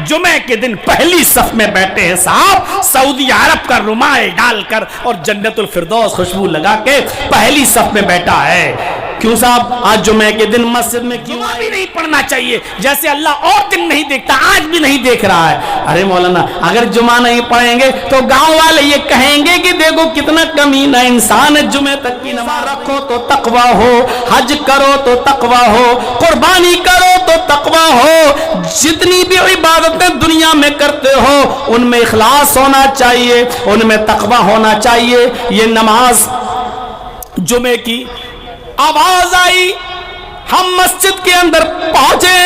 جمعے کے دن پہلی صف میں بیٹھے ہیں صاحب، سعودی عرب کا رومال ڈال کر اور جنت الفردوس خوشبو لگا کے پہلی صف میں بیٹھا ہے. کیوں صاحب آج جمعے کے دن مسجد میں کیوں بھی نہیں پڑھنا چاہیے؟ جیسے اللہ اور دن نہیں دیکھتا آج بھی نہیں دیکھ رہا ہے. ارے مولانا اگر جمعہ نہیں پڑھیں گے تو گاؤں والے یہ کہیں گے کہ دیکھو کتنا کمینہ انسان ہے. جمعے تک کی نماز رکھو تو تقویٰ ہو، حج کرو تو تقویٰ ہو، قربانی کرو تو تقویٰ ہو، جتنی بھی عبادتیں دنیا میں کرتے ہو ان میں اخلاص ہونا چاہیے، ان میں تقویٰ ہونا چاہیے. یہ نماز جمعے کی آواز آئی، ہم مسجد کے اندر پہنچے،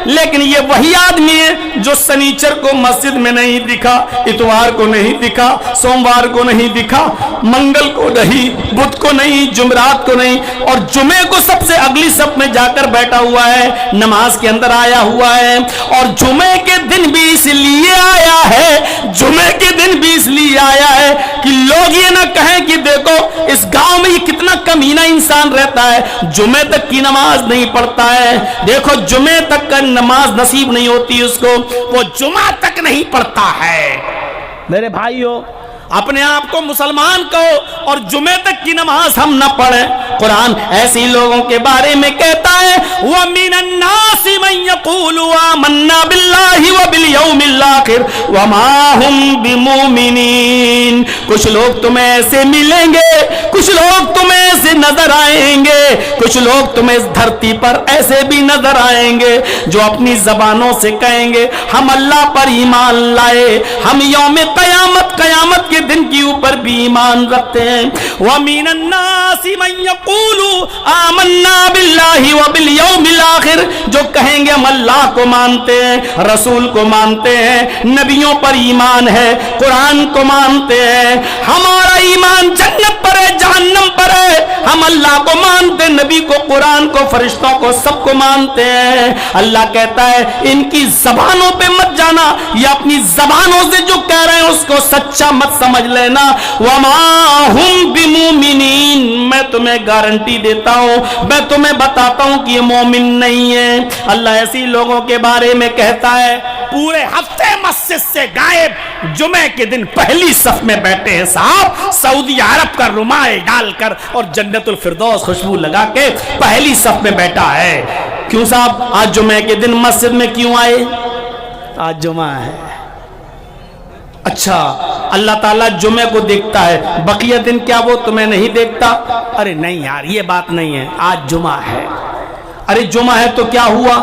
لیکن یہ وہی آدمی ہے جو سنیچر کو مسجد میں نہیں دکھا، اتوار کو نہیں دکھا، سوموار کو نہیں دکھا، منگل کو نہیں، بدھ کو نہیں، جمعرات کو نہیں، اور جمعے کو سب سے اگلی صف میں جا کر بیٹھا ہوا ہے، نماز کے اندر آیا ہوا ہے. اور جمعے کے دن بھی اس لیے آیا ہے، جمعے کے دن بھی اس لیے آیا ہے کہ لوگ یہ نہ کہیں کہ دیکھو اس گاؤں میں یہ کتنا کمینہ انسان رہتا ہے، جمعے تک کی نماز نہیں پڑھتا ہے. دیکھو جمعے تک کا نماز نصیب نہیں ہوتی اس کو، وہ جمعہ تک نہیں پڑھتا ہے. میرے بھائیو اپنے آپ کو مسلمان کہو اور جمعے تک کی نماز ہم نہ پڑھیں. قرآن ایسی لوگوں کے بارے میں کہتا ہے وَمِنَ النَّاسِ مَن يَقُولُ آمَنَّا بِاللَّهِ وَبِالْيَوْمِ الْآخِرِ وَمَا هُمْ بِمُؤْمِنِينَ. کچھ لوگ تمہیں ایسے ملیں گے، کچھ لوگ تمہیں ایسے نظر آئیں گے، کچھ لوگ تمہیں اس دھرتی پر ایسے بھی نظر آئیں گے جو اپنی زبانوں سے کہیں گے ہم اللہ پر ایمان لائے، ہم یوم قیامت، قیامت کے دن کے اوپر بھی ایمان رکھتے ہیں. وَمِنَ النَّاسِ مَن يَقُولُ آمَنَّا بِاللَّهِ وَبِالْيَوْمِ الْآخِرِ، جو کہیں گے ہم اللہ کو مانتے ہیں، رسول کو مانتے ہیں، نبیوں پر ایمان ہے، قرآن کو مانتے ہیں، ہمارا ایمان جنت پر ہے، جہنم پر ہے، ہم اللہ کو مانتے، نبی کو، قرآن کو، فرشتوں کو، سب کو مانتے ہیں. اللہ کہتا ہے ان کی زبانوں پہ مت جانا، یا اپنی زبانوں سے جو کہہ رہے ہیں اس کو سچا مت سمجھ لینا. وَمَا هُمْ بِمُؤْمِنِينَ، میں تمہیں گارنٹی دیتا ہوں، میں تمہیں بتاتا ہوں کہ یہ مومن نہیں ہے. اللہ ایسی لوگوں کے بارے میں کہتا ہے پورے ہفتے مسجد سے غائب، جمعے کے دن پہلی صف میں بیٹھے ہیں صاحب، سعودی عرب کا رومال ڈال کر اور جنت الفردوس خوشبو لگا کے پہلی صف میں بیٹھا ہے. کیوں صاحب آج جمعے کے دن مسجد میں کیوں آئے؟ آج جمعہ ہے. اچھا اللہ تعالیٰ جمعے کو دیکھتا ہے، بقیہ دن کیا وہ تمہیں نہیں دیکھتا؟ ارے نہیں یار یہ بات نہیں ہے، آج جمعہ ہے. ارے جمعہ ہے تو کیا ہوا؟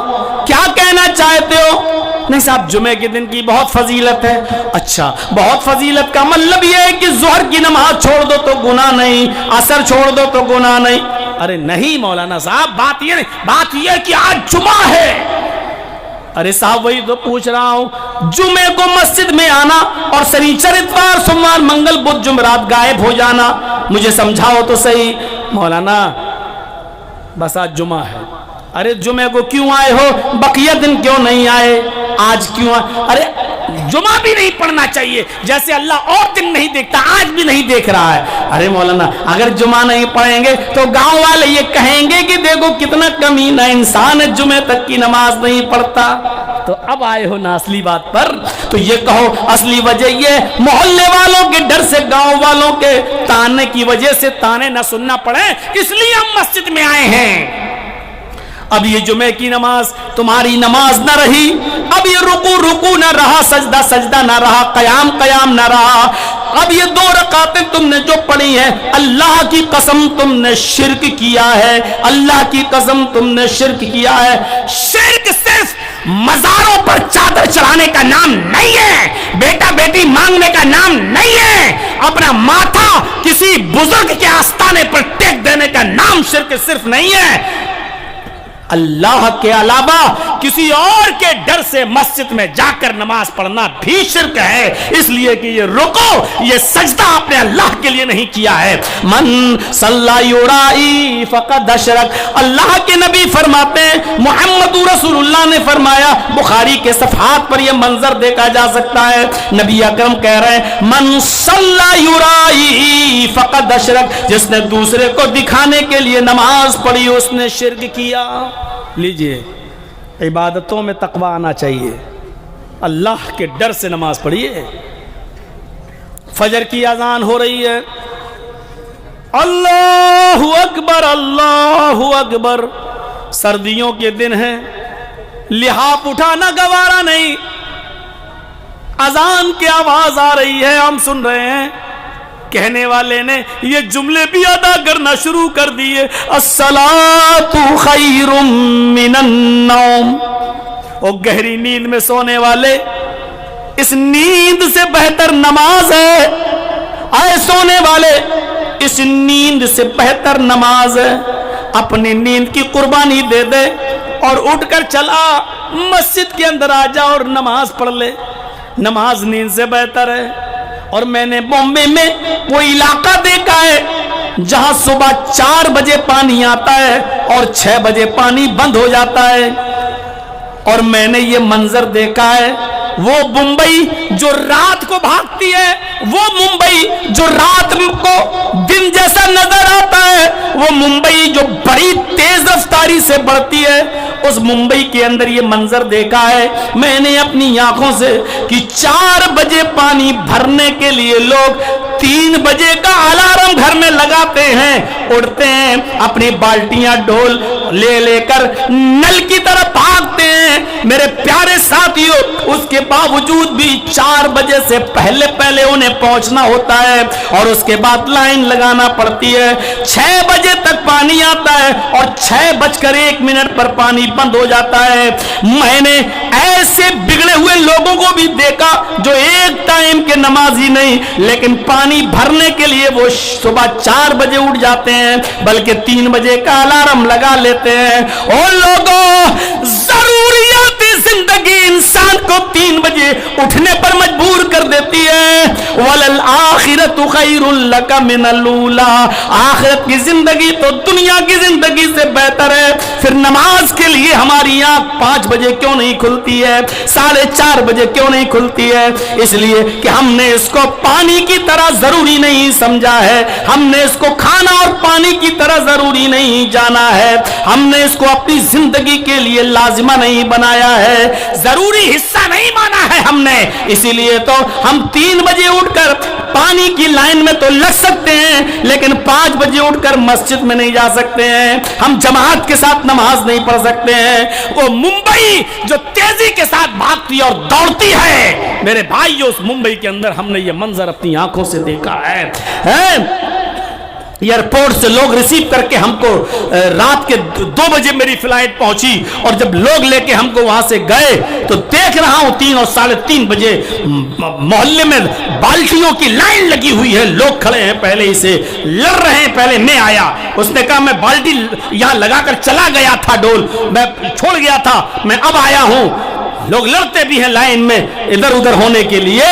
کیا کہنا چاہتے ہو؟ نہیں صاحب جمعے کے دن کی بہت فضیلت ہے. اچھا بہت فضیلت کا مطلب یہ ہے کہ ظہر کی نماز چھوڑ دو تو گناہ نہیں، عصر چھوڑ دو تو گناہ نہیں. ارے نہیں مولانا صاحب بات یہ نہیں، بات یہ کہ آج جمعہ ہے. ارے صاحب وہی تو پوچھ رہا ہوں، جمعے کو مسجد میں آنا اور سنیچر، اتوار، سوموار، منگل، بدھ، جمعرات غائب ہو جانا، مجھے سمجھاؤ تو صحیح. مولانا بس آج جمعہ ہے. ارے جمعے کو کیوں آئے ہو؟ بقیہ دن کیوں نہیں آئے؟ آج کیوں آئے؟ ارے جمعہ بھی نہیں پڑھنا چاہیے، جیسے اللہ اور دن نہیں دیکھتا آج بھی نہیں دیکھ رہا ہے. ارے مولانا اگر جمعہ نہیں پڑھیں گے تو گاؤں والے یہ کہیں گے کہ دیکھو کتنا کمینہ انسان ہے، جمعے تک کی نماز نہیں پڑھتا. تو اب آئے ہو نا اصلی بات پر، تو یہ کہو اصلی وجہ یہ محلے والوں کے ڈر سے، گاؤں والوں کے تانے کی وجہ سے تانے نہ سننا پڑے، اس لیے ہم مسجد میں آئے ہیں. اب یہ جمعے کی نماز تمہاری نماز نہ رہی، اب یہ رکوع نہ رہا، سجدہ سجدہ نہ رہا، قیام نہ رہا. اب یہ 2 رکعتیں تم نے جو پڑھی ہیں، اللہ کی قسم تم نے شرک کیا ہے، اللہ کی قسم تم نے شرک کیا ہے. شرک صرف مزاروں پر چادر چڑھانے کا نام نہیں ہے، بیٹا بیٹی مانگنے کا نام نہیں ہے، اپنا ماتھا کسی بزرگ کے آستانے پر ٹیک دینے کا نام شرک صرف نہیں ہے. اللہ کے علاوہ کسی اور کے ڈر سے مسجد میں جا کر نماز پڑھنا بھی شرک ہے، اس لیے کہ یہ رکوع، یہ سجدہ آپ نے اللہ کے لیے نہیں کیا ہے. من صلی یرائی فقد اشرک، اللہ کے نبی فرماتے ہیں، محمد رسول اللہ نے فرمایا، بخاری کے صفحات پر یہ منظر دیکھا جا سکتا ہے، نبی اکرم کہہ رہے ہیں من صلی یرائی فقد اشرک، جس نے دوسرے کو دکھانے کے لیے نماز پڑھی اس نے شرک کیا. لیجئے عبادتوں میں تقویٰ آنا چاہیے، اللہ کے ڈر سے نماز پڑھیے. فجر کی اذان ہو رہی ہے, اللہ اکبر اللہ اکبر. سردیوں کے دن ہیں, لحاف اٹھانا گوارا نہیں, اذان کی آواز آ رہی ہے, ہم سن رہے ہیں. کہنے والے نے یہ جملے بھی ادا کرنا شروع کر دیے, الصلاۃ خیر من النوم. وہ گہری نیند میں سونے والے, اس نیند سے بہتر نماز ہے. اے سونے والے, اس نیند سے بہتر نماز ہے. اپنی نیند کی قربانی دے دے اور اٹھ کر چلا مسجد کے اندر آ جا اور نماز پڑھ لے. نماز نیند سے بہتر ہے. اور میں نے بامبے میں وہ علاقہ دیکھا ہے جہاں صبح 4 بجے پانی آتا ہے اور 6 بجے پانی بند ہو جاتا ہے. اور میں نے یہ منظر دیکھا ہے, وہ ممبئی جو رات کو بھاگتی ہے, وہ ممبئی جو رات کو دن جیسا نظر آتا ہے, وہ ممبئی جو بڑی تیز رفتاری سے بڑھتی ہے, اس ممبئی کے اندر یہ منظر دیکھا ہے میں نے اپنی آنکھوں سے کہ 4 بجے پانی بھرنے کے لیے لوگ 3 بجے کا الارم گھر میں لگاتے ہیں, اٹھتے ہیں, اپنی بالٹیاں ڈول لے لے کر نل کی طرف بھاگتے ہیں. میرے پیارے ساتھیوں, اس کے باوجود بھی 4 بجے سے پہلے انہیں پہنچنا ہوتا ہے اور اس کے بعد لائن لگانا پڑتی ہے. 6 بجے تک پانی آتا ہے اور 6:01 پر پانی بند ہو جاتا ہے. میں نے ایسے بگڑے ہوئے لوگوں کو بھی دیکھا جو ایک ٹائم کے نمازی نہیں, لیکن پانی بھرنے کے لیے وہ صبح 4 بجے اٹھ جاتے ہیں, بلکہ 3 بجے کا الارم لگا لیتے ہیں. اور لوگوں, ضروریات زندگی انسان کو 3 بجے اٹھنے پر مجبور کر دیتی ہے. وَلَلْآخِرَةُ خَيْرٌ لَكَ مِنَ الْأُولَىٰ. آخرت کی زندگی تو دنیا کی زندگی سے بہتر ہے. پھر نماز کے لیے ہماری آنکھ 5 بجے کیوں نہیں کھلتی ہے, 4:30 بجے کیوں نہیں کھلتی ہے؟ اس لیے کہ ہم نے اس کو پانی کی طرح ضروری نہیں سمجھا ہے, ہم نے اس کو کھانا اور پانی کی طرح ضروری نہیں جانا ہے, ہم نے اس کو اپنی زندگی کے لیے لازمہ نہیں بنایا ہے, ضروری حصہ نہیں مانا ہے ہم نے. اسی لیے تو ہم 3 بجے اٹھ کر پانی کی لائن میں تو لگ سکتے ہیں, لیکن 5 بجے اٹھ کر مسجد میں نہیں جا سکتے ہیں, ہم جماعت کے ساتھ نماز نہیں پڑھ سکتے ہیں. وہ ممبئی جو تیزی کے ساتھ بھاگتی اور دوڑتی ہے, میرے بھائیو, اس ممبئی کے اندر ہم نے یہ منظر اپنی آنکھوں سے دیکھا ہے. ایئرپورٹ سے لوگ ریسیو کر کے ہم کو, رات کے 2 بجے میری فلائٹ پہنچی, اور جب لوگ لے کے ہم کو وہاں سے گئے تو دیکھ رہا ہوں 3 اور 3:30 بجے محلے میں بالٹیوں کی لائن لگی ہوئی ہے, لوگ کھڑے ہیں پہلے ہی سے لڑ رہے ہیں. پہلے میں آیا, اس نے کہا میں بالٹی یہاں لگا کر چلا گیا تھا, ڈول میں چھوڑ گیا تھا, میں اب آیا ہوں. لوگ لڑتے بھی ہیں لائن میں ادھر ادھر ہونے کے لیے.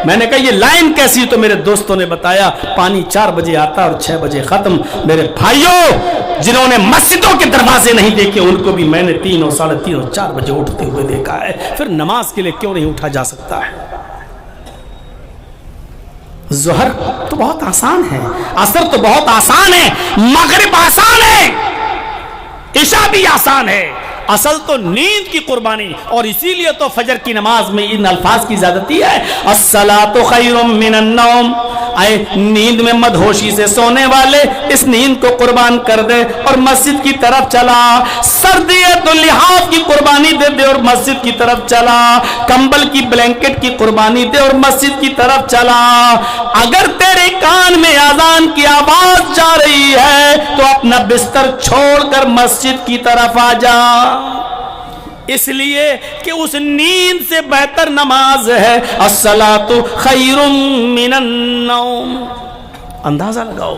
میں نے کہا یہ لائن کیسی؟ تو میرے دوستوں نے بتایا پانی 4 بجے آتا اور 6 بجے ختم. میرے بھائیوں, جنہوں نے مسجدوں کے دروازے نہیں دیکھے ان کو بھی میں نے 3 اور 3:30 اور 4 بجے اٹھتے ہوئے دیکھا ہے. پھر نماز کے لیے کیوں نہیں اٹھا جا سکتا ہے؟ ظہر تو بہت آسان ہے, عصر تو بہت آسان ہے, مغرب آسان ہے, عشاء بھی آسان ہے. اصل تو نیند کی قربانی, اور اسی لیے تو فجر کی نماز میں ان الفاظ کی زیادتی ہے, الصلاۃ خیر من النوم. اے نیند میں مدہوشی سے سونے والے, اس نیند کو قربان کر دے اور مسجد کی طرف چلا. سردی ہے تو لحاف کی قربانی دے دے اور مسجد کی طرف چلا. کمبل کی بلینکٹ کی قربانی دے اور مسجد کی طرف چلا. اگر تیرے کان میں اذان کی آواز جا رہی ہے تو اپنا بستر چھوڑ کر مسجد کی طرف آ جا, اس لیے کہ اس نیند سے بہتر نماز ہے. الصلاۃ خیر من النوم. اندازہ لگاؤ,